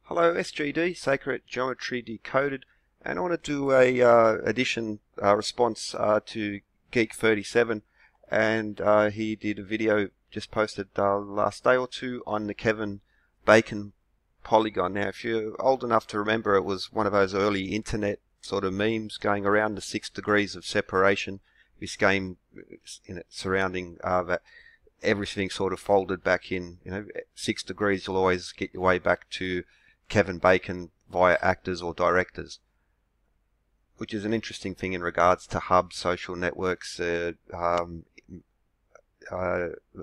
Hello, SGD, Sacred Geometry Decoded, and I want to do a response to Geek37, and he did a video just posted last day or two on the Kevin Bacon Polygon. Now, if you're old enough to remember, it was one of those early internet sort of memes going around, the 6 degrees of separation. This game surrounding that everything sort of folded back in, 6 degrees, you'll always get your way back to Kevin Bacon via actors or directors, which is an interesting thing in regards to hubs, social networks,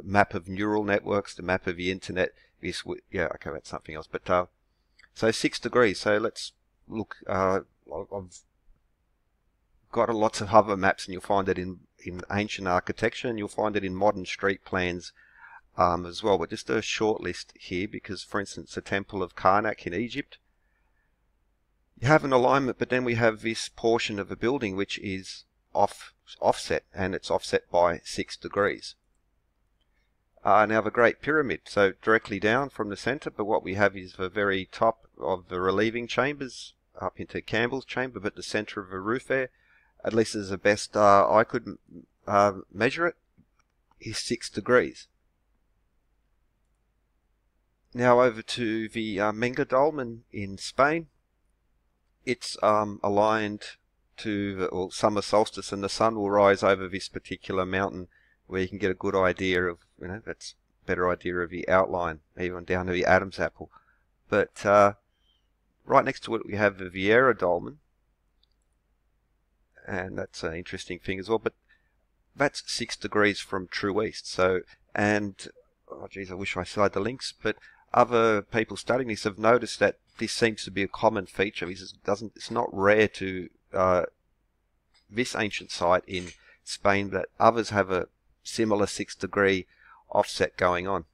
map of neural networks, the map of the internet. Yeah, okay, that's something else. But so 6 degrees. So let's look. I've got lots of hover maps, and you'll find it in ancient architecture, and you'll find it in modern street plans as well, but just a short list here because, for instance, the Temple of Karnak in Egypt, you have an alignment, but then we have this portion of a building which is offset, and it's offset by 6 degrees. Now the Great Pyramid, so directly down from the center, but what we have is the very top of the relieving chambers up into Campbell's chamber, but the center of the roof there, at least as the best I could measure it, is 6 degrees. Now over to the Menga Dolmen in Spain. It's aligned to the summer solstice, and the sun will rise over this particular mountain, where you can get a good idea of, that's a better idea of the outline, even down to the Adam's apple. But right next to it we have the Viera Dolmen, and that's an interesting thing as well. But that's 6 degrees from true east. So, and oh geez, I wish I had the links, but other people studying this have noticed that this seems to be a common feature. It's not rare to this ancient site in Spain, but others have a similar 6 degree offset going on.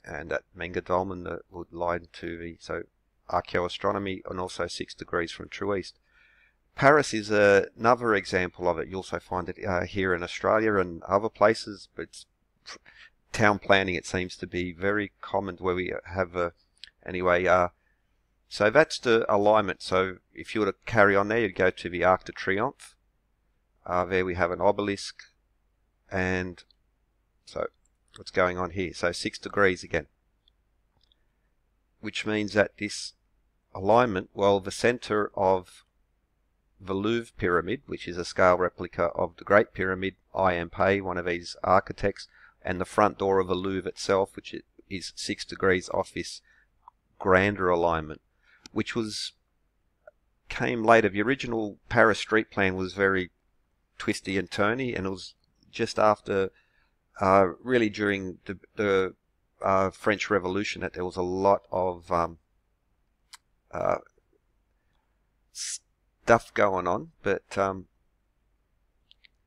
And at Menga Dolmen would lie to the Archeo-astronomy, and also 6 degrees from true east. Paris is another example of it. You also find it here in Australia and other places, but it's town planning, it seems to be very common where we have so that's the alignment. So if you were to carry on there, you'd go to the Arc de Triomphe. There we have an obelisk, and so what's going on here? So 6 degrees again, which means that this alignment, well, the center of the Louvre pyramid, which is a scale replica of the Great Pyramid, I.M. Pei, one of these architects, and the front door of the Louvre itself, which is 6 degrees off this grander alignment, which came later. The original Paris street plan was very twisty and turny, and it was just after, really during the French Revolution, that there was a lot of stuff going on. But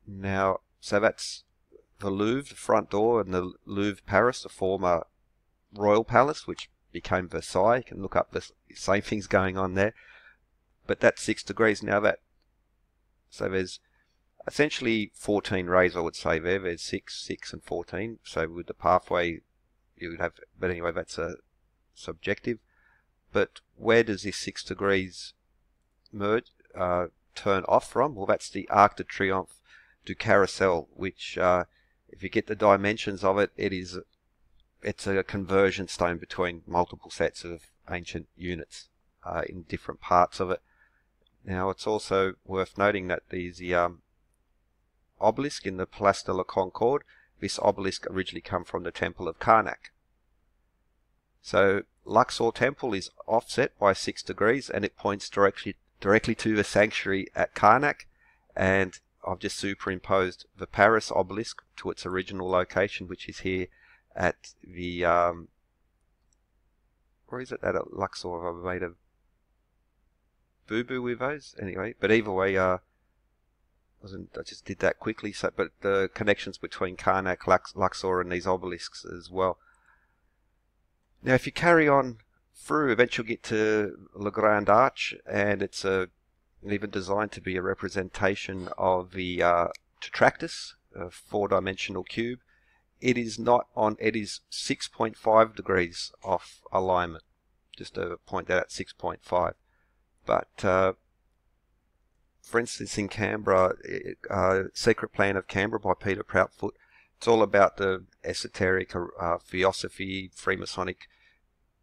now, so that's the Louvre, the front door, and the Louvre Paris, the former royal palace, which became Versailles. You can look up the same things going on there. But that's 6 degrees. Now so there's essentially 14 rays, I would say there. There's 6, 6, and 14. So with the pathway, you would have, but anyway, that's a subjective. But where does this 6 degrees merge, turn off from? Well, that's the Arc de Triomphe du Carrousel, which if you get the dimensions of it, it's a conversion stone between multiple sets of ancient units in different parts of it. Now, it's also worth noting that there's the obelisk in the Place de la Concorde. This obelisk originally come from the Temple of Karnak. So Luxor Temple is offset by 6 degrees, and it points directly to the sanctuary at Karnak, and I've just superimposed the Paris obelisk to its original location, which is here at the where is it? At Luxor. I've made a boo-boo with those anyway. But either way, I just did that quickly. So, but the connections between Karnak, Luxor, and these obelisks as well. Now, if you carry on through, eventually you get to Le Grand Arch, and it's even designed to be a representation of the Tetractys, a 4-dimensional cube. It is not on. It is 6.5 degrees off alignment. just to point that at 6.5. But for instance, in Canberra, Secret Plan of Canberra by Peter Proudfoot, it's all about the esoteric theosophy, Freemasonic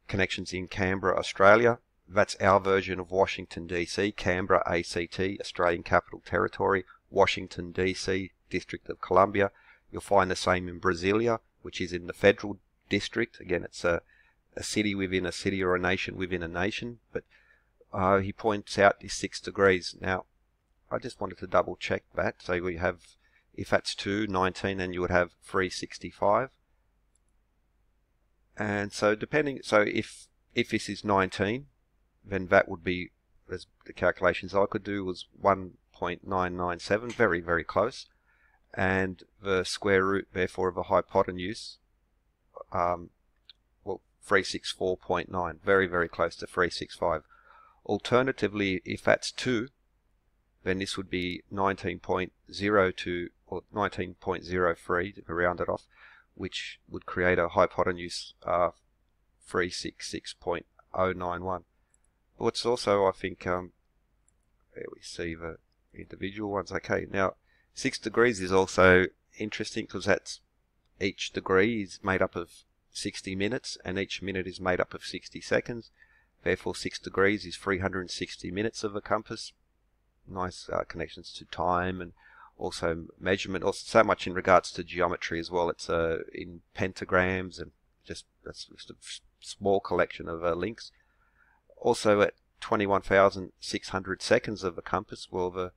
connections in Canberra, Australia. That's our version of Washington, D.C., Canberra, ACT, Australian Capital Territory, Washington, D.C., District of Columbia. You'll find the same in Brasilia, which is in the Federal District. Again, it's a city within a city or a nation within a nation. But he points out is 6 degrees. Now, I just wanted to double check that. So we have, if that's 219, then you would have 365. And so if this is 19, then that would be, as the calculations I could do was 1.997, very, very close. And the square root, therefore, of a hypotenuse, 364.9, very, very close to 365. Alternatively, if that's 2, then this would be 19.02 or 19.03 to round it off, which would create a hypotenuse 366.091. What's also, I think, there we see the individual ones. Okay, now 6 degrees is also interesting because that's each degree is made up of 60 minutes and each minute is made up of 60 seconds. Therefore, 6 degrees is 360 minutes of a compass. Nice connections to time and also measurement, also so much in regards to geometry as well. It's in pentagrams and that's just a small collection of links. Also at 21,600 seconds of a compass, well, the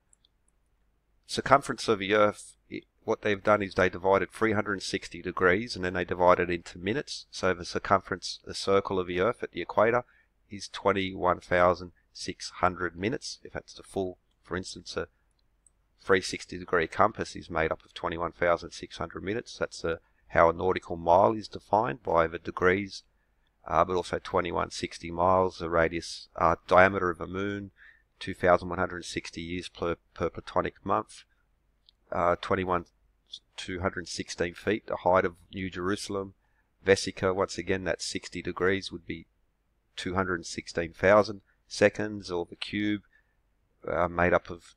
circumference of the Earth, what they've done is they divided 360 degrees and then they divided it into minutes. So the circumference, the circle of the Earth at the equator is 21,600 minutes. If that's the full, for instance, a 360 degree compass is made up of 21,600 minutes. That's how a nautical mile is defined by the degrees, but also 2160 miles, the radius, diameter of a moon, 2,160 years per platonic month, 216 feet, the height of New Jerusalem. Vesica, once again, that's 60 degrees, would be 216,000 seconds, or the cube, made up of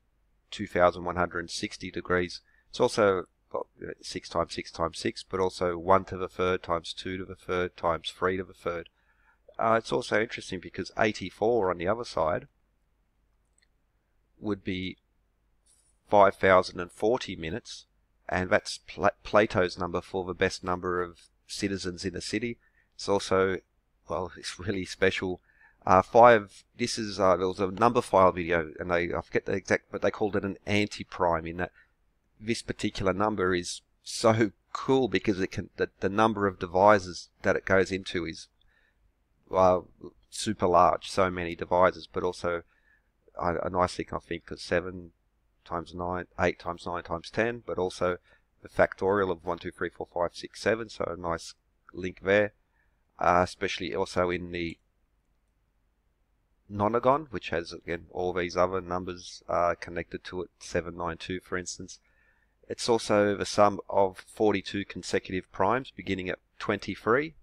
2,160 degrees. It's also 6 times 6 times 6, but also 1 to the third times 2 to the third times 3 to the third. It's also interesting because 84 on the other side would be 5,040 minutes, and that's Plato's number for the best number of citizens in a city. It's also, well, it's really special. This is, there was a number file video, and I forget the exact, but they called it an anti-prime, in that this particular number is so cool because it can, the number of divisors that it goes into is super large, so many divisors, but also a nice thing, I think, is 7 times 9, 8 times 9 times 10, but also the factorial of 1, 2, 3, 4, 5, 6, 7, so a nice link there, especially also in the nonagon, which has, again, all these other numbers connected to it, 792, for instance. It's also the sum of 42 consecutive primes beginning at 23,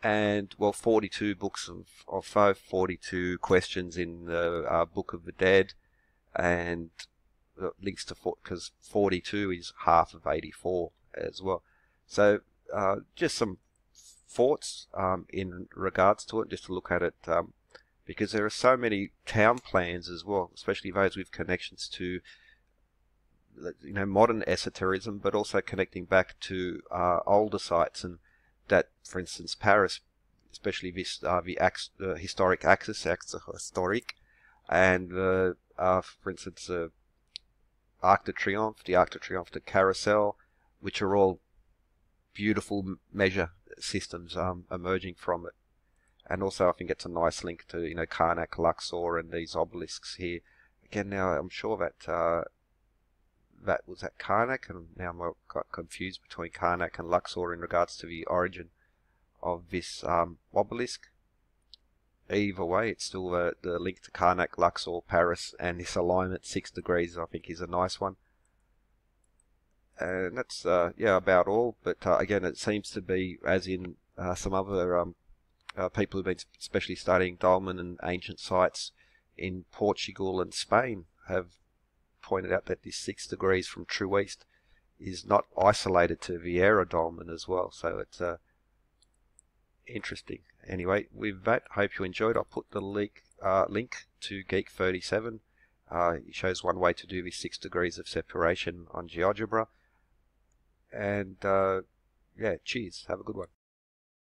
and, well, 42 books of 42 questions in the Book of the Dead, and links to, because 42 is half of 84 as well. So just some thoughts in regards to it, just to look at it, because there are so many town plans as well, especially those with connections to, you know, modern esotericism, but also connecting back to older sites, and that, for instance, Paris, especially this the historic axis, historic, and for instance, Arc de Triomphe, the Arc de Triomphe, the Carousel, which are all beautiful measure systems emerging from it. And also, I think it's a nice link to, you know, Karnak, Luxor, and these obelisks here. Again, now I'm sure that that was at Karnak, and now I'm got confused between Karnak and Luxor in regards to the origin of this obelisk. Either way, it's still the link to Karnak, Luxor, Paris, and this alignment 6 degrees, I think, is a nice one. And that's yeah, about all. But again, it seems to be, as in some other people who've been especially studying dolmen and ancient sites in Portugal and Spain have pointed out that this 6 degrees from true east is not isolated to Viera dolmen as well. So it's interesting. Anyway, with that, hope you enjoyed. I'll put the link to Geek 37. It shows one way to do this 6 degrees of separation on GeoGebra. And yeah, cheers. Have a good one.